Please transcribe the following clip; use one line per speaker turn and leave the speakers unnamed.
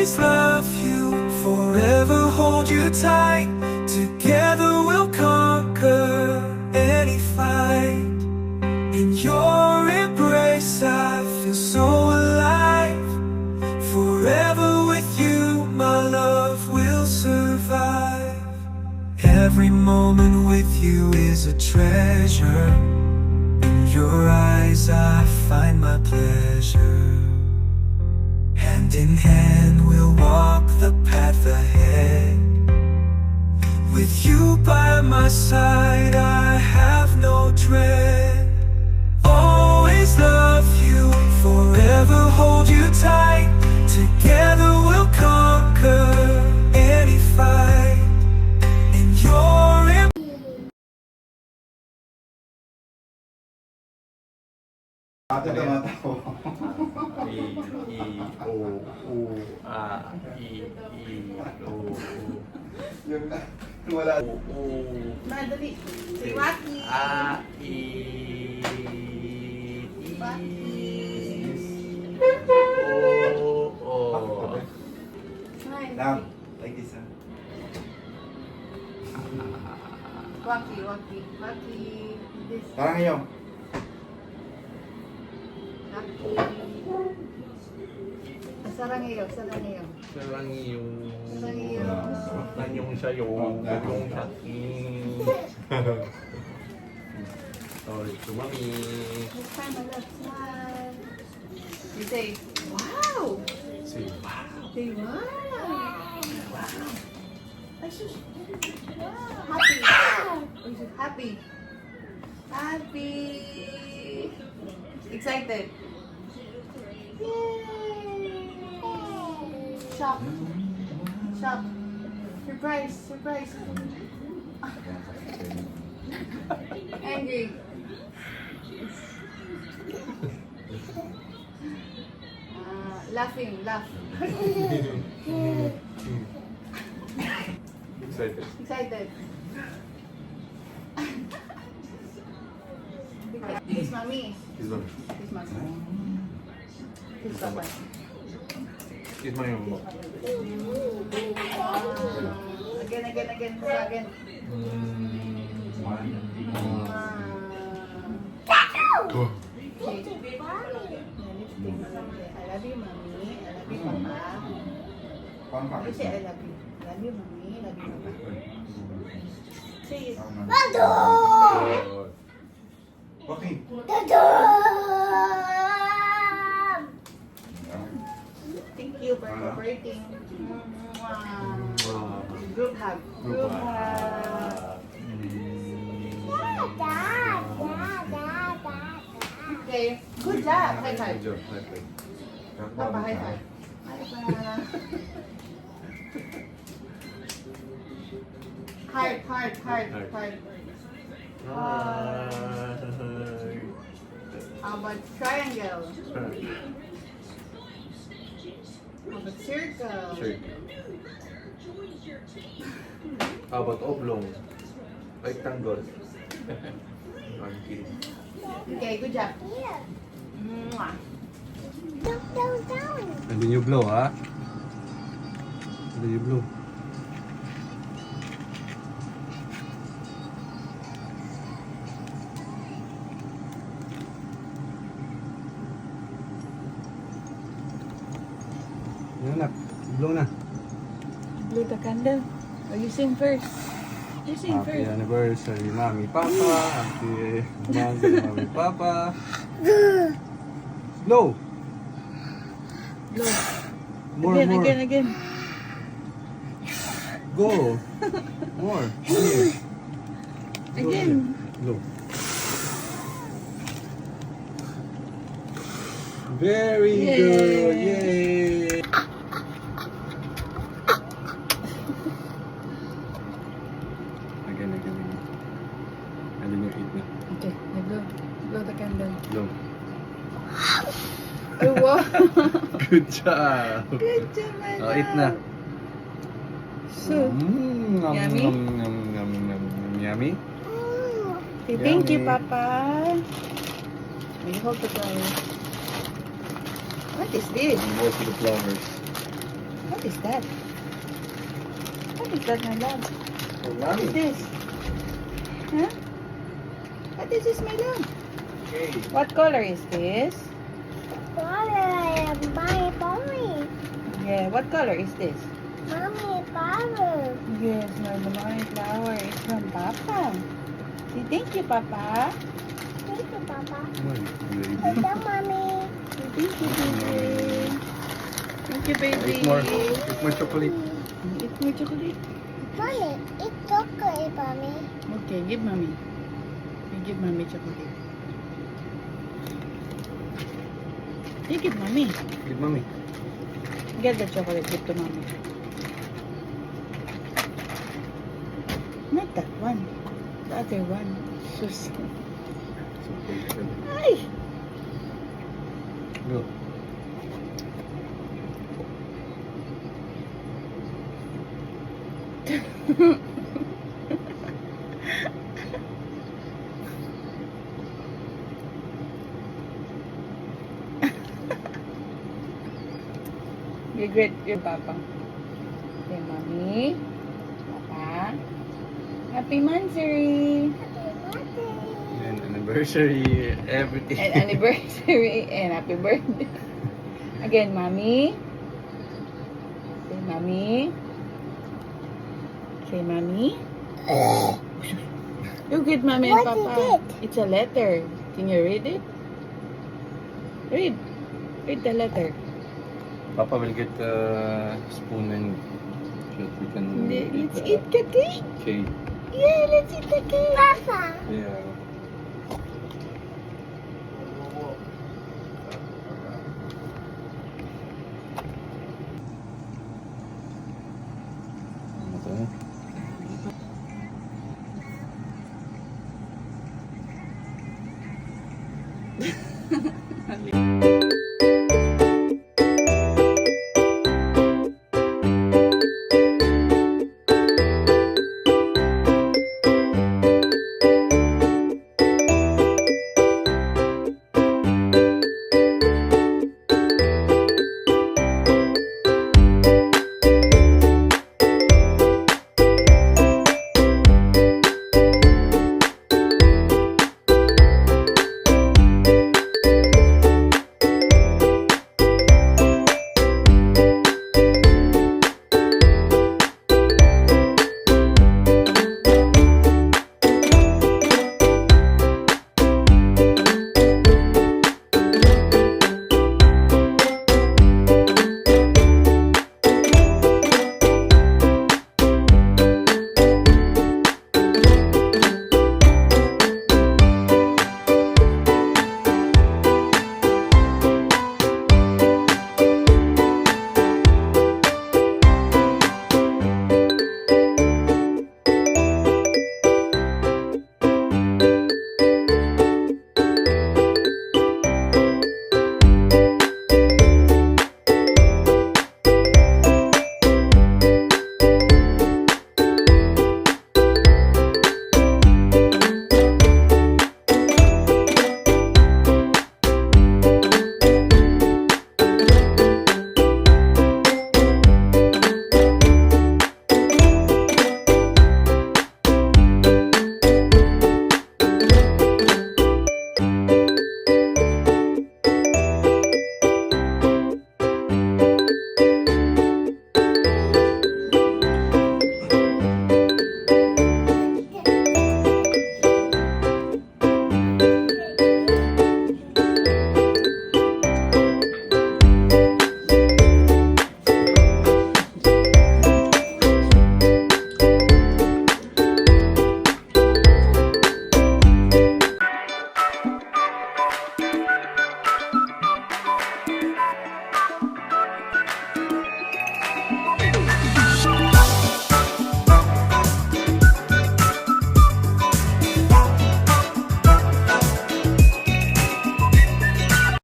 always love you, forever hold you tight. Together we'll conquer any fight. In your embrace I feel so alive. Forever with you my love will survive. Every moment with you is a treasure. In your eyes I find my pleasure. Hand in hand we'll walk the path ahead. With you by my side I have no dread. Always love you, forever hold you tight. Together we'll conquer any fight. In your
Ate tumatawa. Yung wala.
Madali. Si Waki.
Lang, like this ha.
Waki. This.
Parang iyo.
Waki. Sarangeo.
Sarangiyong sa'yo, yung sa'kin. Sorry to mommy.
Next time, my love, smile. You say, wow.
Say, wow.
Say, wow. Ay, sus. Happy. Ay, sus, happy. Happy. Excited. Yay. Shock. Surprise. Angry. Laughing. Excited. Kiss mommy.
Kiss mommy.
Kiss mommy. Kiss papa.
Kiss mommy mo.
Again.
Go.
I love you, mommy. I love you, papa.
Pampak.
You say I love you. I love you, mommy. I love you, papa. Say it.
Okay.
Thank you for cooperating. Group hug. Okay. Good job. High five.
Good job. High five.
Papa, high five. High five. Heart. How about triangle? How about circle?
How about oblong? Rectangle. I'm kidding.
Okay, good job. Mwah.
And then you blow, ha? And then you blow. Yan na, blow na.
Blow the candle. Oh, you sing first. You sing
Happy
first.
anniversary, Mami Papa. Happy birthday, Mami Papa. Blow!
Blow.
More.
Again.
Go! More. Here. Go
Again.
here. Blow. Very
Yay.
good! Yay! Again. And then you eat na.
Okay, blow. Blow the candle.
Blow.
Oh, wow.
Good job!
Good job, my
Oh, eat na.
So, Yummy?
Yummy?
okay, thank you,
Yummy.
Papa. We hold the flower. What is this?
And go to the flowers.
What is that? What is that, my love?
For
What is
mommy.
this? Huh? What is this, my love?
Okay.
What color is this?
Mommy,
Yeah, what color is this?
power.
Yes, my mommy flower is from Papa. Say thank you, Papa.
Thank you, Papa.
Come on, baby.
Mommy.
Say thank you, baby. Thank you, baby.
Eat more. Eat more chocolate.
Eat more chocolate.
Mommy, it's chocolate, Mommy.
Okay, give mommy. You give mommy chocolate. You give mommy.
Give mommy.
Get the chocolate, give to mommy. Not that one. The other one. Sus.
It's okay.
Ay!
Go.
You great your Papa. Okay, mommy. Papa. Happy Mansuri.
And anniversary, everything.
And anniversary and happy birthday. Again, mommy. Say mommy. Say mommy. You get mommy and
What is
Papa.
it?
It's a letter. Can you read it? Read. Read the letter.
Papa will get a spoon and so that we can
Let's eat the cake.
cake.
Yeah, let's eat the cake.
Papa.
Yeah.